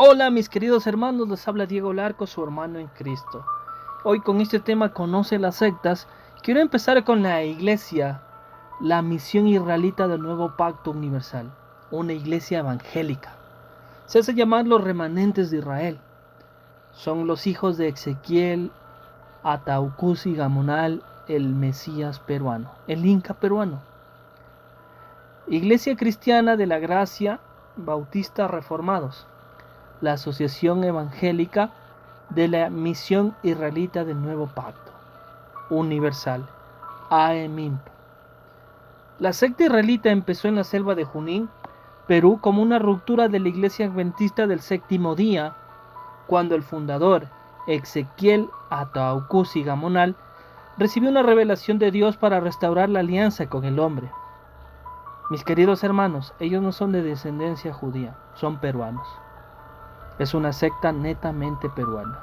Hola mis queridos hermanos, les habla Diego Larco, su hermano en Cristo. Hoy con este tema Conoce las sectas, quiero empezar con la iglesia, la misión israelita del nuevo pacto universal, una iglesia evangélica. Se hace llamar los remanentes de Israel. Son los hijos de Ezequiel, Ataucusi Gamonal, el Mesías peruano, el Inca peruano. Iglesia Cristiana de la Gracia, Bautistas Reformados. La Asociación Evangélica de la Misión Israelita del Nuevo Pacto Universal, AEMIMP. La secta israelita empezó en la selva de Junín, Perú, como una ruptura de la Iglesia Adventista del Séptimo Día, cuando el fundador, Ezequiel Ataucusi Gamonal, recibió una revelación de Dios para restaurar la alianza con el hombre. Mis queridos hermanos, ellos no son de descendencia judía, son peruanos. Es una secta netamente peruana.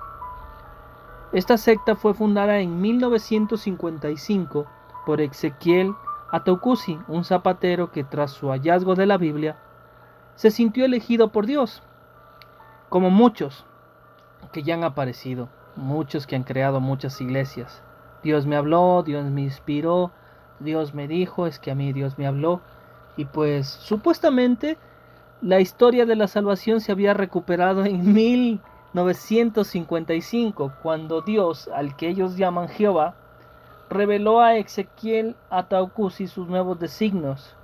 Esta secta fue fundada en 1955 por Ezequiel Ataucusi, un zapatero que tras su hallazgo de la Biblia se sintió elegido por Dios, como muchos que ya han aparecido, muchos que han creado muchas iglesias. Dios me habló, Dios me inspiró, Dios me dijo, es que a mí Dios me habló, y pues supuestamente la historia de la salvación se había recuperado en 1955, cuando Dios, al que ellos llaman Jehová, reveló a Ezequiel Ataucusi sus nuevos designios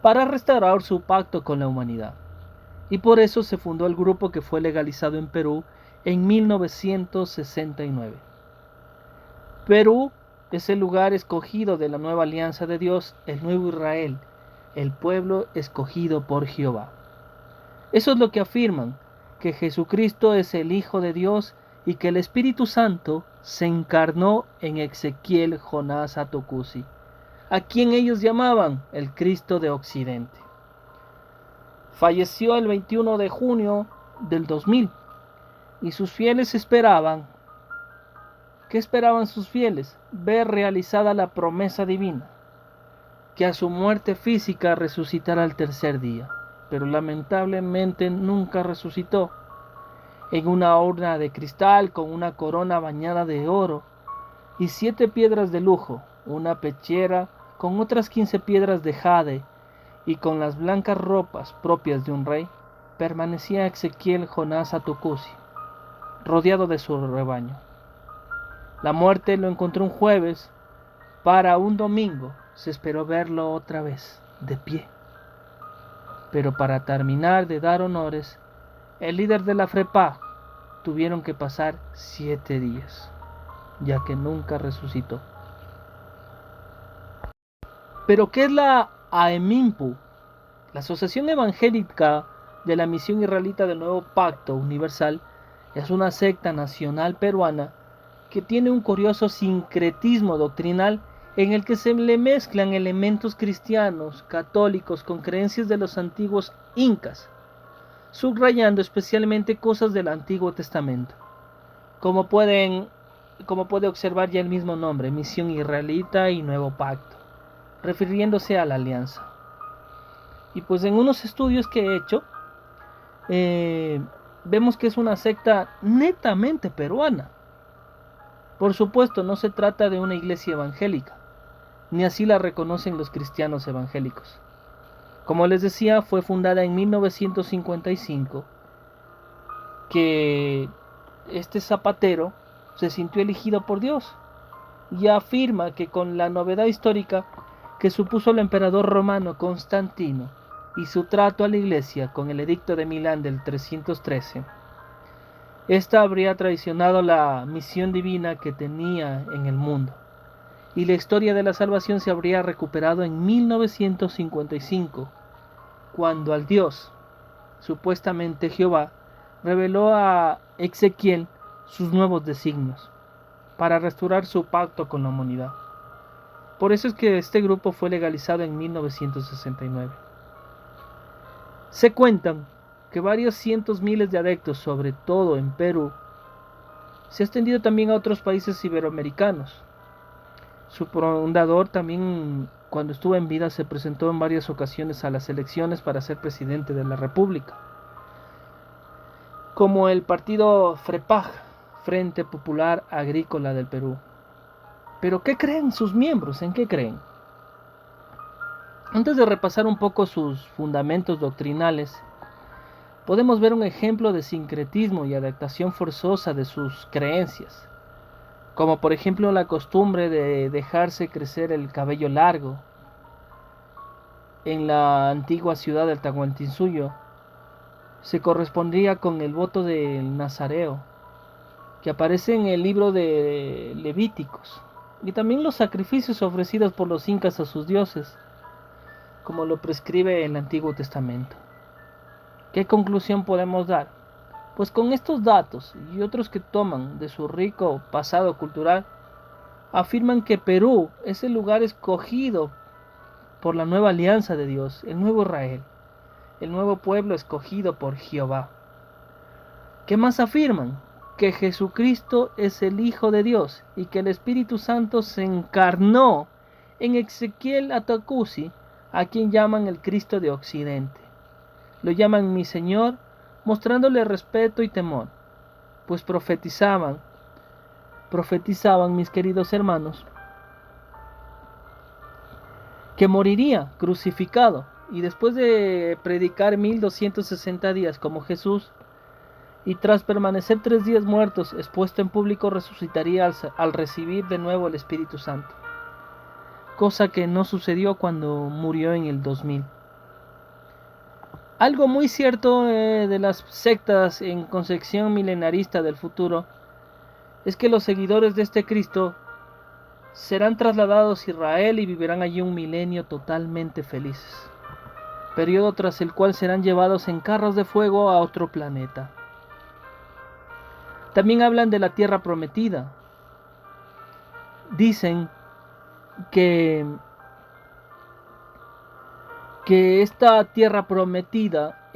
para restaurar su pacto con la humanidad. Y por eso se fundó el grupo que fue legalizado en Perú en 1969. Perú es el lugar escogido de la nueva alianza de Dios, el nuevo Israel, el pueblo escogido por Jehová. Eso es lo que afirman, que Jesucristo es el Hijo de Dios y que el Espíritu Santo se encarnó en Ezequiel Jonás Ataucusi, a quien ellos llamaban el Cristo de Occidente. Falleció el 21 de junio del 2000 y sus fieles esperaban. ¿Qué esperaban sus fieles? Ver realizada la promesa divina, que a su muerte física resucitara al tercer día. Pero lamentablemente nunca resucitó. En una urna de cristal con una corona bañada de oro y 7 piedras de lujo, una pechera con otras 15 piedras de jade y con las blancas ropas propias de un rey, permanecía Ezequiel Jonás Ataucusi, rodeado de su rebaño. La muerte lo encontró un jueves. Para un domingo se esperó verlo otra vez, de pie. Pero para terminar de dar honores, el líder de la FREPA tuvieron que pasar 7 días, ya que nunca resucitó. Pero ¿qué es la AEMIMPU? La Asociación Evangélica de la Misión Israelita del Nuevo Pacto Universal es una secta nacional peruana que tiene un curioso sincretismo doctrinal en el que se le mezclan elementos cristianos, católicos con creencias de los antiguos incas, subrayando especialmente cosas del Antiguo Testamento, como puede observar ya el mismo nombre, Misión Israelita y Nuevo Pacto, refiriéndose a la alianza. Y pues en unos estudios que he hecho, vemos que es una secta netamente peruana. Por supuesto, no se trata de una iglesia evangélica, ni así la reconocen los cristianos evangélicos. Como les decía, fue fundada en 1955, que este zapatero se sintió elegido por Dios y afirma que con la novedad histórica que supuso el emperador romano Constantino y su trato a la iglesia con el edicto de Milán del 313, esta habría traicionado la misión divina que tenía en el mundo, y la historia de la salvación se habría recuperado en 1955, cuando al Dios, supuestamente Jehová, reveló a Ezequiel sus nuevos designios para restaurar su pacto con la humanidad. Por eso es que este grupo fue legalizado en 1969. Se cuentan que varios cientos miles de adeptos, sobre todo en Perú, se ha extendido también a otros países iberoamericanos. Su fundador también, cuando estuvo en vida, se presentó en varias ocasiones a las elecciones para ser presidente de la República. como el partido FREPAG, Frente Popular Agrícola del Perú. Pero ¿qué creen sus miembros? ¿En qué creen? Antes de repasar un poco sus fundamentos doctrinales, podemos ver un ejemplo de sincretismo y adaptación forzosa de sus creencias, como por ejemplo la costumbre de dejarse crecer el cabello largo. En la antigua ciudad del Tahuantinsuyo se correspondía con el voto del Nazareo, que aparece en el libro de Levíticos, y también los sacrificios ofrecidos por los incas a sus dioses, como lo prescribe el Antiguo Testamento. ¿Qué conclusión podemos dar? Pues con estos datos y otros que toman de su rico pasado cultural, afirman que Perú es el lugar escogido por la nueva alianza de Dios, el nuevo Israel, el nuevo pueblo escogido por Jehová. ¿Qué más afirman? Que Jesucristo es el Hijo de Dios y que el Espíritu Santo se encarnó en Ezequiel Atacusi, a quien llaman el Cristo de Occidente. Lo llaman mi Señor, mostrándole respeto y temor, pues profetizaban, mis queridos hermanos, que moriría crucificado y después de predicar 1260 días como Jesús, y tras permanecer 3 días muertos, expuesto en público, resucitaría al recibir de nuevo el Espíritu Santo, cosa que no sucedió cuando murió en el 2000. Algo muy cierto de las sectas en concepción milenarista del futuro es que los seguidores de este Cristo serán trasladados a Israel y vivirán allí un milenio totalmente felices, periodo tras el cual serán llevados en carros de fuego a otro planeta. También hablan de la tierra prometida. Dicen que esta tierra prometida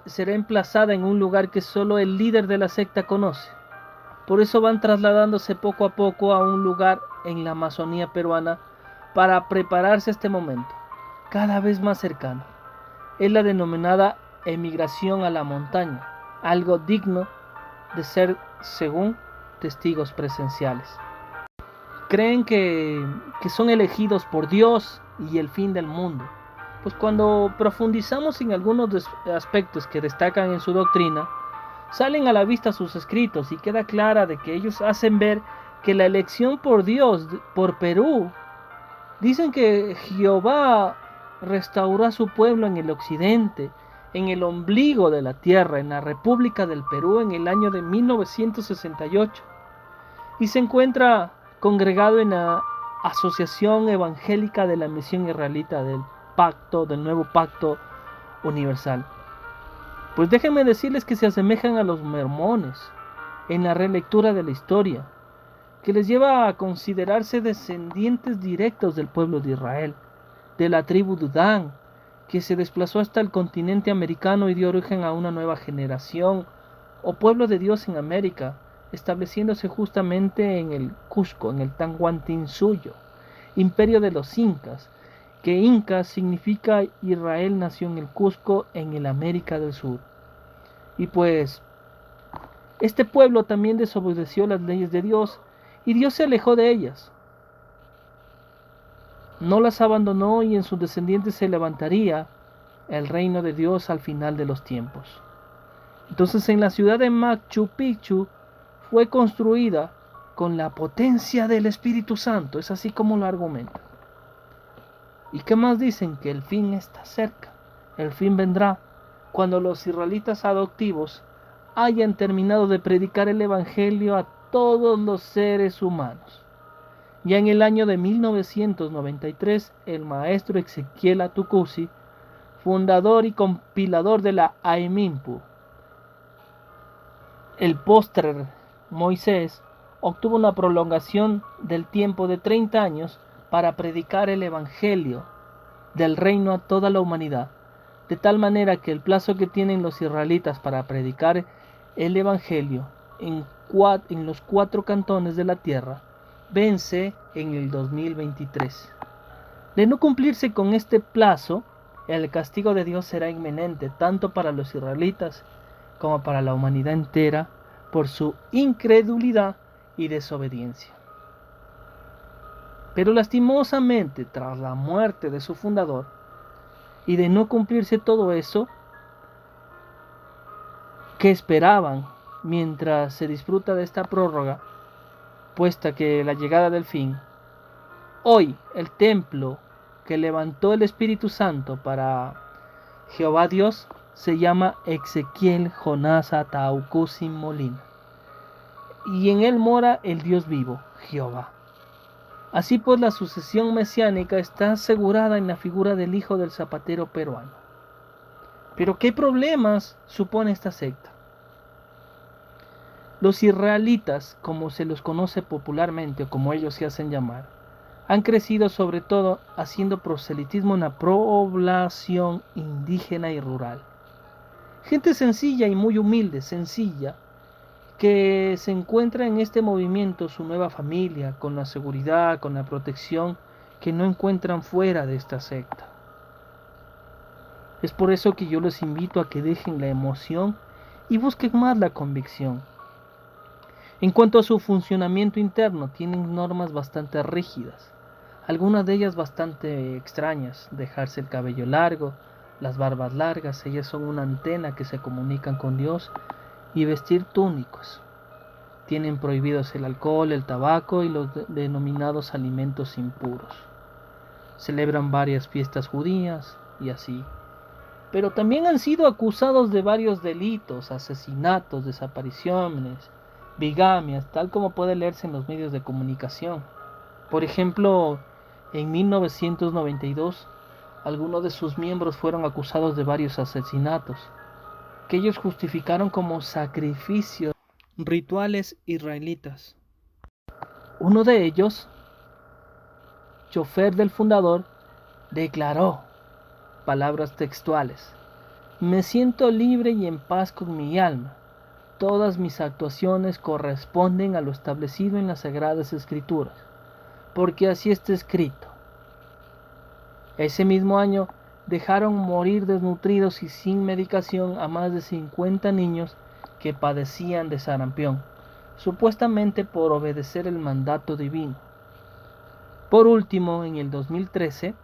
será emplazada en un lugar que solo el líder de la secta conoce. Por eso van trasladándose poco a poco a un lugar en la Amazonía peruana para prepararse a este momento, cada vez más cercano. Es la denominada emigración a la montaña, algo digno de ser según testigos presenciales. Creen que son elegidos por Dios y el fin del mundo. Pues cuando profundizamos en algunos aspectos que destacan en su doctrina, salen a la vista sus escritos y queda clara de que ellos hacen ver que la elección por Dios por Perú, dicen que Jehová restauró a su pueblo en el occidente, en el ombligo de la tierra, en la República del Perú en el año de 1968, y se encuentra congregado en la Asociación Evangélica de la Misión Israelita del Nuevo Pacto Universal. Pues déjenme decirles que se asemejan a los mormones en la relectura de la historia, que les lleva a considerarse descendientes directos del pueblo de Israel, de la tribu de Dan, que se desplazó hasta el continente americano y dio origen a una nueva generación o pueblo de Dios en América, estableciéndose justamente en el Cusco, en el Tahuantinsuyo, imperio de los incas, que Inca significa Israel nació en el Cusco, en el América del Sur. Y pues, este pueblo también desobedeció las leyes de Dios y Dios se alejó de ellas. No las abandonó y en sus descendientes se levantaría el reino de Dios al final de los tiempos. Entonces en la ciudad de Machu Picchu fue construida con la potencia del Espíritu Santo, es así como lo argumentan. ¿Y qué más dicen? Que el fin está cerca, el fin vendrá cuando los israelitas adoptivos hayan terminado de predicar el Evangelio a todos los seres humanos. Ya en el año de 1993, el maestro Ezequiel Atacusi, fundador y compilador de la AEMIMPU, el póster Moisés, obtuvo una prolongación del tiempo de 30 años para predicar el Evangelio del reino a toda la humanidad, de tal manera que el plazo que tienen los israelitas para predicar el Evangelio en los 4 cantones de la tierra vence en el 2023. De no cumplirse con este plazo, el castigo de Dios será inminente tanto para los israelitas como para la humanidad entera por su incredulidad y desobediencia. Pero lastimosamente, tras la muerte de su fundador, y de no cumplirse todo eso que esperaban mientras se disfruta de esta prórroga, puesta que la llegada del fin, hoy el templo que levantó el Espíritu Santo para Jehová Dios se llama Ezequiel Jonasa Taucusin Molina, y en él mora el Dios vivo, Jehová. Así pues, la sucesión mesiánica está asegurada en la figura del hijo del zapatero peruano. Pero ¿qué problemas supone esta secta? Los israelitas, como se los conoce popularmente o como ellos se hacen llamar, han crecido sobre todo haciendo proselitismo en la población indígena y rural. Gente sencilla y muy humilde, sencilla, que se encuentra en este movimiento su nueva familia, con la seguridad, con la protección que no encuentran fuera de esta secta. Es por eso que yo los invito a que dejen la emoción y busquen más la convicción. En cuanto a su funcionamiento interno, tienen normas bastante rígidas, algunas de ellas bastante extrañas: dejarse el cabello largo, las barbas largas, ellas son una antena que se comunican con Dios, y vestir túnicos. Tienen prohibidos el alcohol, el tabaco y los denominados alimentos impuros. Celebran varias fiestas judías y así. Pero también han sido acusados de varios delitos: asesinatos, desapariciones, bigamias, tal como puede leerse en los medios de comunicación. Por ejemplo, en 1992, algunos de sus miembros fueron acusados de varios asesinatos, que ellos justificaron como sacrificios rituales israelitas. Uno de ellos, chofer del fundador, declaró, palabras textuales: "Me siento libre y en paz con mi alma. Todas mis actuaciones corresponden a lo establecido en las Sagradas Escrituras, porque así está escrito". Ese mismo año dejaron morir desnutridos y sin medicación a más de 50 niños que padecían de sarampión, supuestamente por obedecer el mandato divino. Por último, en el 2013,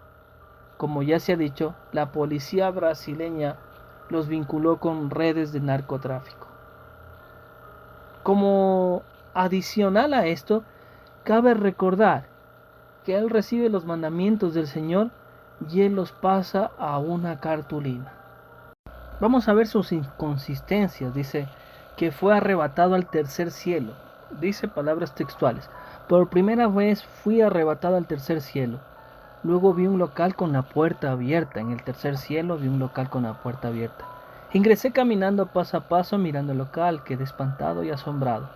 como ya se ha dicho, la policía brasileña los vinculó con redes de narcotráfico. Como adicional a esto, cabe recordar que él recibe los mandamientos del Señor y él los pasa a una cartulina. Vamos a ver sus inconsistencias. Dice que fue arrebatado al tercer cielo. Dice palabras textuales: "Por primera vez fui arrebatado al tercer cielo. Luego vi un local con la puerta abierta". En el tercer cielo vi un local con la puerta abierta. "Ingresé caminando paso a paso mirando el local. Quedé espantado y asombrado.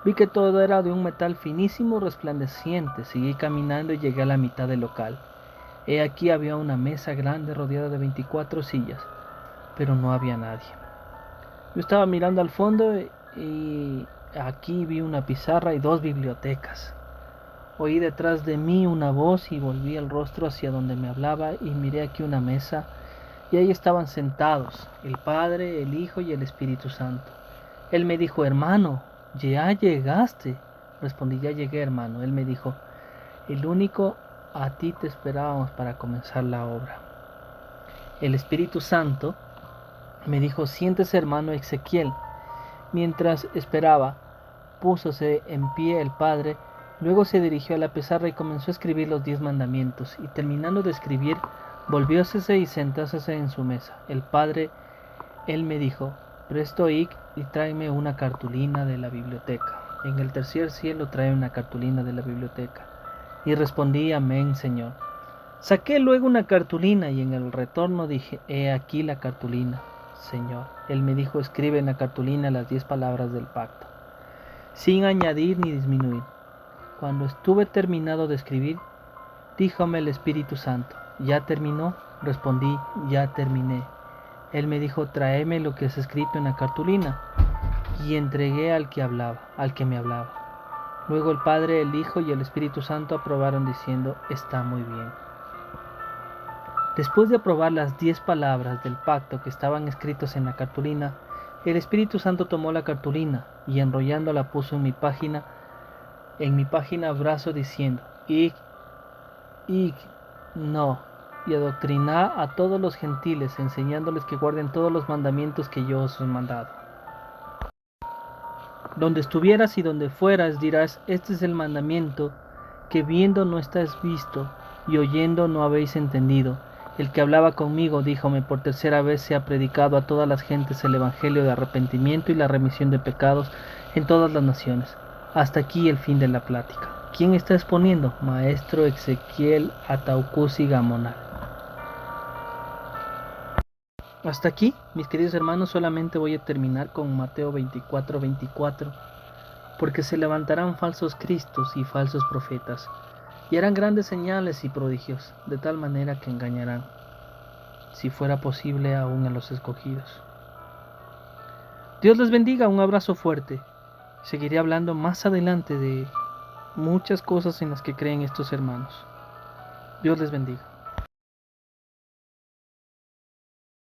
Vi que todo era de un metal finísimo, resplandeciente. Seguí caminando y llegué a la mitad del local. He aquí había una mesa grande rodeada de 24 sillas, pero no había nadie. Yo estaba mirando al fondo y aquí vi una pizarra y 2 bibliotecas. Oí detrás de mí una voz y volví el rostro hacia donde me hablaba y miré aquí una mesa, y ahí estaban sentados el Padre, el Hijo y el Espíritu Santo. Él me dijo: "Hermano, ya llegaste". Respondí: "Ya llegué, hermano". Él me dijo: "El único, a ti te esperábamos para comenzar la obra". El Espíritu Santo me dijo: "Siéntese, hermano Ezequiel". Mientras esperaba, púsose en pie el Padre, luego se dirigió a la pizarra y comenzó a escribir los 10 mandamientos, y terminando de escribir, volvióse y sentóse en su mesa. El Padre, él me dijo: "Presto id y tráeme una cartulina de la biblioteca". En el tercer cielo trae una cartulina de la biblioteca. Y respondí: "Amén, Señor". Saqué luego una cartulina y en el retorno dije: "He aquí la cartulina, Señor". Él me dijo: "Escribe en la cartulina las 10 palabras del pacto, sin añadir ni disminuir". Cuando estuve terminado de escribir, díjome el Espíritu Santo: "¿Ya terminó?". Respondí: "Ya terminé". Él me dijo: "Tráeme lo que es escrito en la cartulina". Y entregué al que me hablaba. Luego el Padre, el Hijo y el Espíritu Santo aprobaron diciendo: "Está muy bien". Después de aprobar las 10 palabras del pacto que estaban escritos en la cartulina, El Espíritu Santo tomó la cartulina y enrollándola puso en mi página brazo diciendo, no, y adoctriná a todos los gentiles, enseñándoles que guarden todos los mandamientos que yo os he mandado. Donde estuvieras y donde fueras dirás, este es el mandamiento, que viendo no estáis visto, y oyendo no habéis entendido. El que hablaba conmigo díjome, por tercera vez se ha predicado a todas las gentes el evangelio de arrepentimiento y la remisión de pecados en todas las naciones. Hasta aquí el fin de la plática. ¿Quién está exponiendo? Maestro Ezequiel Ataucusi Gamonal. Hasta aquí, mis queridos hermanos, solamente voy a terminar con Mateo 24:24, porque se levantarán falsos cristos y falsos profetas, y harán grandes señales y prodigios, de tal manera que engañarán, si fuera posible, aún a los escogidos. Dios les bendiga, un abrazo fuerte. Seguiré hablando más adelante de muchas cosas en las que creen estos hermanos. Dios les bendiga.